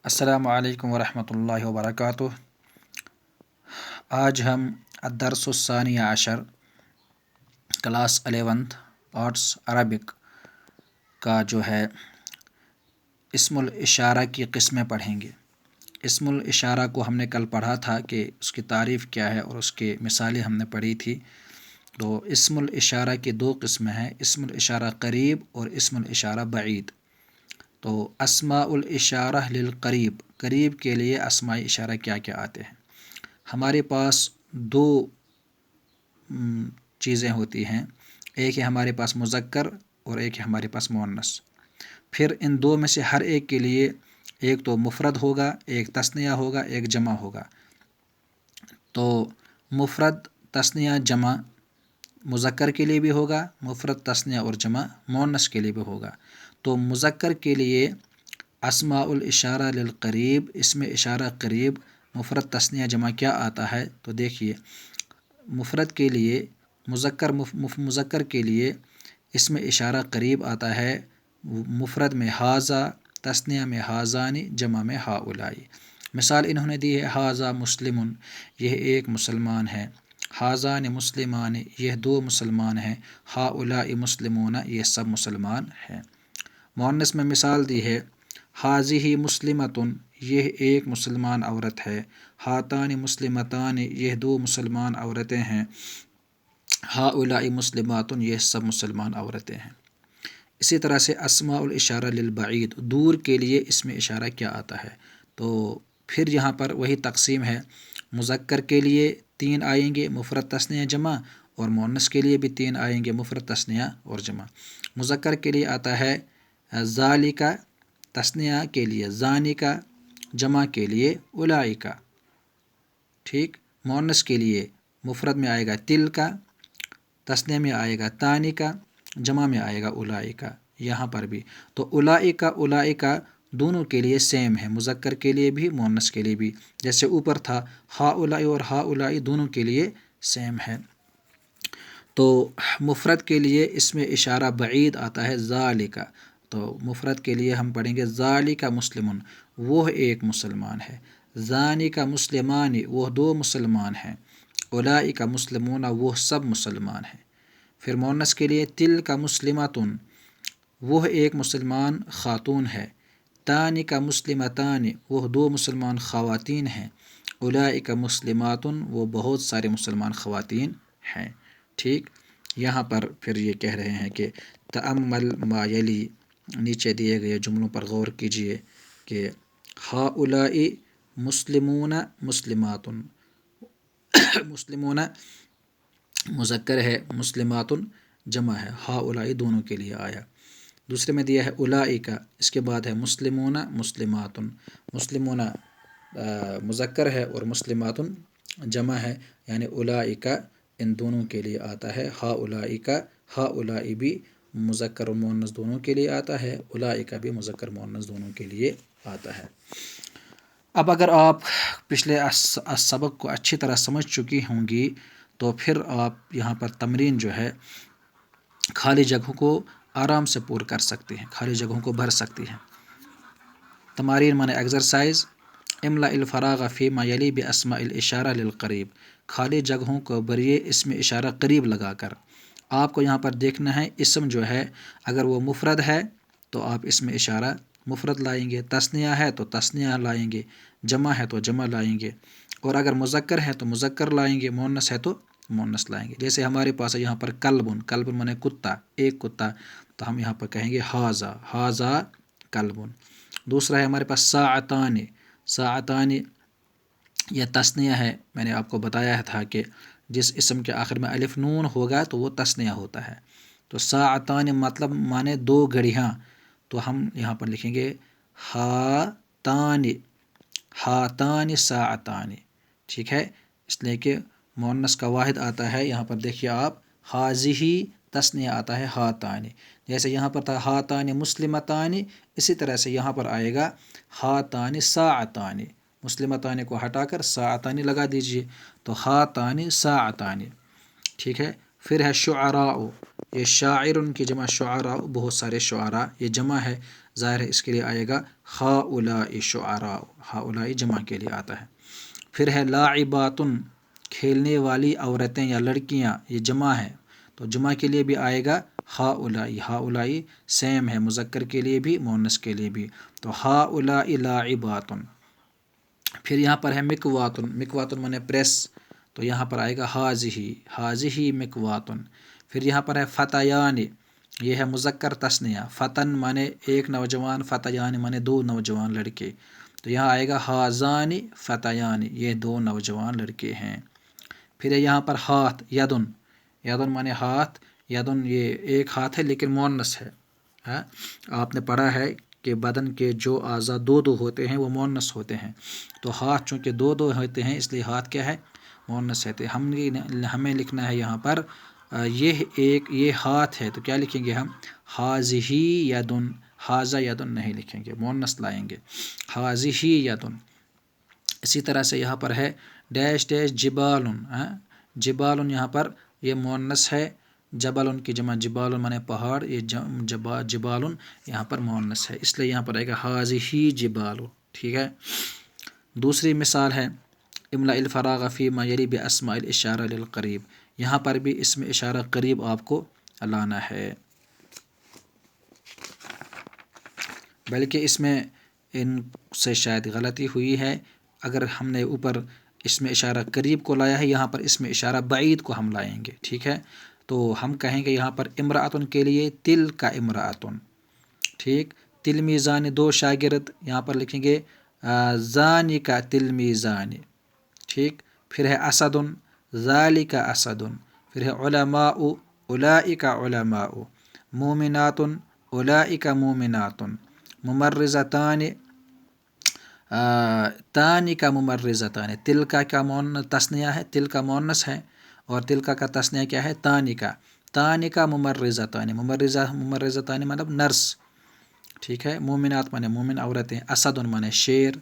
السلام علیکم ورحمۃ اللہ وبرکاتہ۔ آج ہم الدرس الثانی عشر کلاس 11 آرٹس عربک کا جو ہے اسم الاشارہ کی قسمیں پڑھیں گے۔ اسم الاشارہ کو ہم نے کل پڑھا تھا کہ اس کی تعریف کیا ہے اور اس کی مثالیں ہم نے پڑھی تھی۔ تو اسم الاشارہ کی دو قسمیں ہیں، اسم الاشارہ قریب اور اسم الاشارہ بعید۔ تو اسماء الاشارہ للقریب، قریب کے لیے اسماء اشارہ کیا کیا آتے ہیں؟ ہمارے پاس دو چیزیں ہوتی ہیں، ایک ہے ہمارے پاس مذکر اور ایک ہے ہمارے پاس مؤنث۔ پھر ان دو میں سے ہر ایک کے لیے ایک تو مفرد ہوگا، ایک تثنیہ ہوگا، ایک جمع ہوگا۔ تو مفرد تثنیہ جمع مذکر کے لیے بھی ہوگا، مفرد تثنیہ اور جمع مؤنث کے لیے بھی ہوگا۔ تو مذکر کے لیے اسماء الاشارہ للقریب، اسم اشارہ قریب، مفرد تثنیہ جمع کیا آتا ہے؟ تو دیکھیے، مفرد کے لیے مذکر کے لیے اسم اشارہ قریب آتا ہے مفرد میں ھذا، تثنیہ میں ھذانی، جمع میں ھؤلائی۔ مثال انہوں نے دی ہے ھذا مسلم، یہ ایک مسلمان ہے، ھذان مسلمان، یہ دو مسلمان ہیں، ھؤلاء مسلمون، یہ سب مسلمان ہیں۔ مؤنث میں مثال دی ہے ھذہ مسلمۃ، یہ ایک مسلمان عورت ہے، ھاتان مسلمتان، یہ دو مسلمان عورتیں ہیں، ھؤلاء مسلمات، یہ سب مسلمان عورتیں ہیں۔ اسی طرح سے اسماء الاشارہ للبعید، دور کے لیے اسم اشارہ کیا آتا ہے؟ تو پھر یہاں پر وہی تقسیم ہے، مذکر کے لیے 3 آئیں گے، مفرد تثنیہ جمع، اور مؤنث کے لیے بھی 3 آئیں گے، مفرد تثنیہ اور جمع۔ مذکر کے لیے آتا ہے ذالک، تثنیہ کے لیے ذانک، جمع کے لیے اولئک، ٹھیک۔ مؤنث کے لیے مفرد میں آئے گا تلک، تثنیہ میں آئے گا تانک، جمع میں آئے گا اولئک۔ یہاں پر بھی تو اولئک دونوں کے لیے سیم ہے، مذکر کے لیے بھی مؤنث کے لیے بھی، جیسے اوپر تھا ھؤلاء اور ھؤلاء دونوں کے لیے سیم ہے۔ تو مفرد کے لیے اسم اشارہ بعید آتا ہے ذالک، تو مفرد کے لیے ہم پڑھیں گے ذالک مسلم، وہ ایک مسلمان ہے، ذانک مسلمان، وہ دو مسلمان ہیں، اولئک مسلمون، وہ سب مسلمان ہیں۔ پھر مؤنث کے لیے تلک مسلمۃ، وہ ایک مسلمان خاتون ہے، تانک مسلمتان، وہ دو مسلمان خواتین ہیں، اولئک مسلمات، وہ بہت سارے مسلمان خواتین ہیں، ٹھیک۔ یہاں پر پھر یہ کہہ رہے ہیں کہ تأمل ما یلی، نیچے دیے گئے جملوں پر غور کیجیے کہ ھؤلاء مسلمون مسلمات، مسلمون مذکر ہے، مسلمات جمع ہے، ھؤلاء دونوں کے لیے آیا۔ دوسرے میں دیا ہے اولئک، اس کے بعد ہے مسلمون مسلمات، مسلمون مذکر ہے اور مسلمات جمع ہے، یعنی اولئک ان دونوں کے لیے آتا ہے، ھؤلاء بھی مذکر و مؤنث دونوں کے لیے آتا ہے، اولئک بھی مذکر مؤنث دونوں کے لیے آتا ہے۔ اب اگر آپ پچھلے سبق کو اچھی طرح سمجھ چکی ہوں گی تو پھر آپ یہاں پر تمرین جو ہے خالی جگہوں کو آرام سے پور کر سکتے ہیں، خالی جگہوں کو بھر سکتے ہیں۔ تمارین مانے ایگزرسائز، املا الفراغ فیما یلی باسماء الاشارہ للقریب، خالی جگہوں کو بھریے اسم اشارہ قریب لگا کر۔ آپ کو یہاں پر دیکھنا ہے اسم جو ہے اگر وہ مفرد ہے تو آپ اسم اشارہ مفرد لائیں گے، تثنیہ ہے تو تثنیہ لائیں گے، جمع ہے تو جمع لائیں گے، اور اگر مذکر ہے تو مذکر لائیں گے، مؤنث ہے تو مؤنث لائیں گے۔ جیسے ہمارے پاس ہے یہاں پر کلب مانے کتا، ایک کتا، تو ہم یہاں پر کہیں گے ھذا کلب۔ دوسرا ہے ہمارے پاس ساعتان، یہ تثنیہ ہے، میں نے آپ کو بتایا تھا کہ جس اسم کے آخر میں الف نون ہوگا تو وہ تثنیہ ہوتا ہے۔ تو ساعتان مطلب مانے 2 گھڑیاں، تو ہم یہاں پر لکھیں گے ہاتان ساعتان، ٹھیک ہے، اس لیے کہ مؤنث کا واحد آتا ہے، یہاں پر دیکھیے آپ ھذہ تثنیہ آتا ہے ھاتان، جیسے یہاں پر تھا ھاتان مسلمتان، اسی طرح سے یہاں پر آئے گا ھاتان ساعتان، مسلمتان کو ہٹا کر ساعتان لگا دیجئے، تو ھاتان ساعتان، ٹھیک ہے۔ پھر ہے شعراء، یہ شاعر کی جمع شعراء، بہت سارے شعراء، یہ جمع ہے، ظاہر ہے اس کے لیے آئے گا ہؤلاء شعراء، ہؤلاء جمع کے لیے آتا ہے۔ پھر ہے لاعبات، کھیلنے والی عورتیں یا لڑکیاں، یہ جمع ہے، تو جمع کے لیے بھی آئے گا ہؤلاء، ہؤلاء سیم ہے مذکر کے لیے بھی مؤنث کے لیے بھی، تو ہؤلاء لاعبات۔ پھر یہاں پر ہے مکوات، مکوات مانے پریس، تو یہاں پر آئے گا حاضہ مکوات۔ پھر یہاں پر ہے فتیان، یہ ہے مذکر تثنیہ، فتن مانے ایک نوجوان، فتیان مانے دو نوجوان لڑکے، تو یہاں آئے گا حاضان فتیان، یہ دو نوجوان لڑکے ہیں۔ پھر ہے یہاں پر ہاتھ، یدن، یدن مانے ہاتھ، یدن یہ ایک ہاتھ ہے لیکن مؤنث ہے، آپ نے پڑھا ہے کہ بدن کے جو اعضاء دو دو ہوتے ہیں وہ مؤنث ہوتے ہیں، تو ہاتھ چونکہ دو دو ہوتے ہیں اس لیے ہاتھ کیا ہے، مؤنث ہے۔ ہمیں لکھنا ہے یہاں پر یہ ہاتھ ہے، تو کیا لکھیں گے ہم، حاضہ یدن، حاضہ یدن نہیں لکھیں گے، مؤنث لائیں گے، حاضہ یدن۔ اسی طرح سے یہاں پر ہے ڈیش ڈیش جبال، جبال یہاں پر یہ مؤنث ہے، جبل کی جمع جبال مانے پہاڑ، یہ جبال یہاں پر مؤنث ہے، اس لیے یہاں پر آئے گا حاضہ جبال، ٹھیک ہے۔ دوسری مثال ہے املأ الفراغ فیما یلی باسماء الاشارہ للقریب، یہاں پر بھی اسم اشارہ قریب آپ کو لانا ہے، بلکہ اس میں ان سے شاید غلطی ہوئی ہے، اگر ہم نے اوپر اسم اشارہ قریب کو لایا ہے، یہاں پر اسم اشارہ بعید کو ہم لائیں گے، ٹھیک ہے۔ تو ہم کہیں گے یہاں پر امرأۃن کے لیے تلک امرأۃن، ٹھیک، تلمیذان دو شاگرد، یہاں پر لکھیں گے ذالک تلمیذان، ٹھیک۔ پھر ہے اسد، ذالک اسد۔ پھر ہے علماء، اولئک علماء۔ مومنات، اولئک مومنات۔ ممرضتان، تانک ممرضتان، تلکا کا تثنیہ ہے، تلکا مؤنث ہے، اور تلکا کا تثنیہ کیا ہے، تانکا، تانکا ممرضتان، ممرضتان مطلب نرس، ٹھیک ہے۔ مومنات مانے مومن عورتیں، اسد مانے شیر۔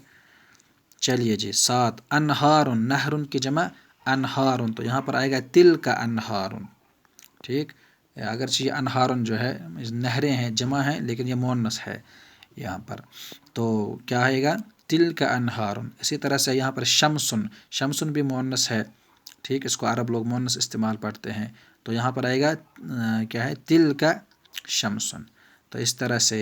چلیے جی 7 انہار، نہر کی جمع انہار، تو یہاں پر آئے گا تلک انہار، ٹھیک، اگرچہ یہ انہار جو ہے نہریں ہیں جمع ہیں لیکن یہ مؤنث ہے یہاں پر، تو کیا آئے گا تلک انہار۔ اسی طرح سے یہاں پر شمسن، شمسن بھی مؤنث ہے، ٹھیک، اس کو عرب لوگ مؤنث استعمال پڑھتے ہیں، تو یہاں پر آئے گا کیا ہے تلک شمسن۔ تو اس طرح سے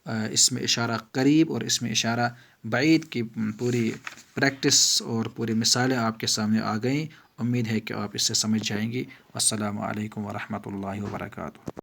اسم اشارہ قریب اور اسم اشارہ بعید کی پوری پریکٹس اور پوری مثالیں آپ کے سامنے آ گئیں، امید ہے کہ آپ اس سے سمجھ جائیں گی۔ السلام علیکم ورحمۃ اللہ وبرکاتہ۔